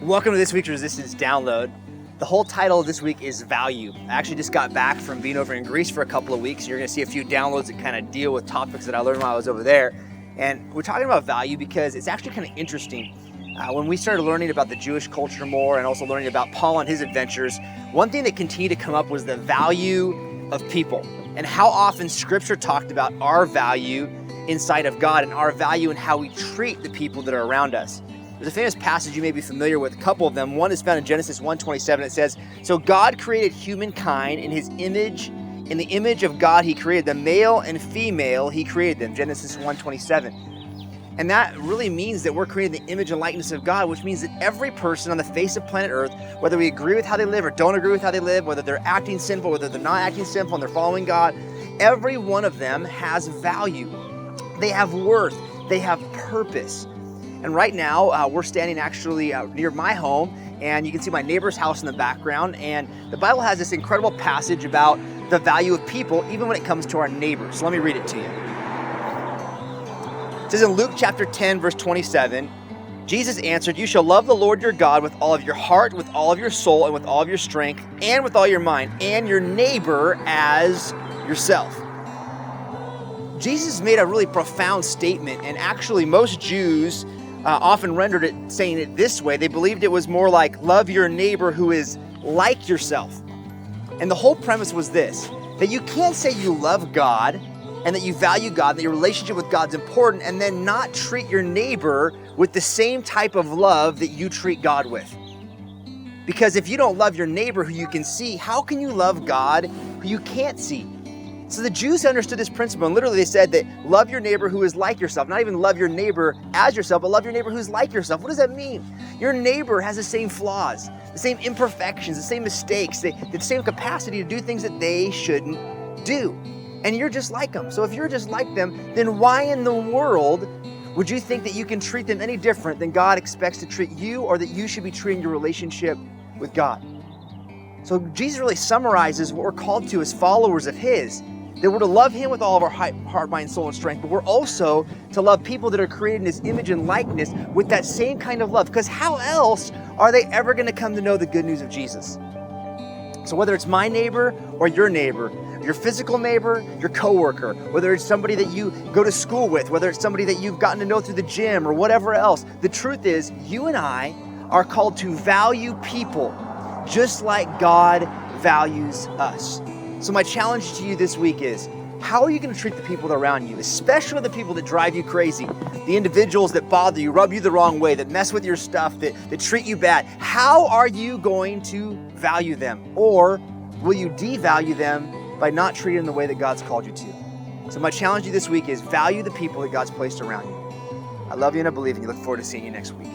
Welcome to this week's Resistance Download. The whole title of this week is Value. I actually just got back from being over in Greece for a couple of weeks. You're going to see a few downloads that kind of deal with topics that I learned while I was over there. And we're talking about value because it's actually kind of interesting. When we started learning about the Jewish culture more and also learning about Paul and his adventures, one thing that continued to come up was the value of people and how often Scripture talked about our value inside of God and our value in how we treat the people that are around us. There's a famous passage you may be familiar with, a couple of them. One is found in Genesis 1:27. It says, "So God created humankind in his image. In the image of God he created them. Male and female he created them." Genesis 1:27. And that really means that we're created in the image and likeness of God, which means that every person on the face of planet Earth, whether we agree with how they live or don't agree with how they live, whether they're acting sinful, whether they're not acting sinful and they're following God, every one of them has value. They have worth. They have purpose. And right now, we're standing actually near my home, and you can see my neighbor's house in the background. And the Bible has this incredible passage about the value of people, even when it comes to our neighbors. So let me read it to you. It says in Luke chapter 10, verse 27, Jesus answered, "You shall love the Lord your God with all of your heart, with all of your soul, and with all of your strength, and with all your mind, and your neighbor as yourself." Jesus made a really profound statement, and actually most Jews often rendered it saying it this way. They believed it was more like, love your neighbor who is like yourself. And the whole premise was this, that you can't say you love God and that you value God, that your relationship with God's important, and then not treat your neighbor with the same type of love that you treat God with. Because if you don't love your neighbor who you can see, how can you love God who you can't see? So the Jews understood this principle, and literally they said that love your neighbor who is like yourself. Not even love your neighbor as yourself, but love your neighbor who's like yourself. What does that mean? Your neighbor has the same flaws, the same imperfections, the same mistakes, the same capacity to do things that they shouldn't do. And you're just like them. So if you're just like them, then why in the world would you think that you can treat them any different than God expects to treat you, or that you should be treating your relationship with God? So Jesus really summarizes what we're called to as followers of his, that we're to love him with all of our heart, mind, soul, and strength, but we're also to love people that are created in his image and likeness with that same kind of love, because how else are they ever going to come to know the good news of Jesus? So whether it's my neighbor or your physical neighbor, your coworker, whether it's somebody that you go to school with, whether it's somebody that you've gotten to know through the gym or whatever else, the truth is you and I are called to value people just like God values us. So my challenge to you this week is, how are you going to treat the people around you, especially the people that drive you crazy, the individuals that bother you, rub you the wrong way, that mess with your stuff, that treat you bad? How are you going to value them? Or will you devalue them by not treating them the way that God's called you to? So my challenge to you this week is value the people that God's placed around you. I love you and I believe in you. Look forward to seeing you next week.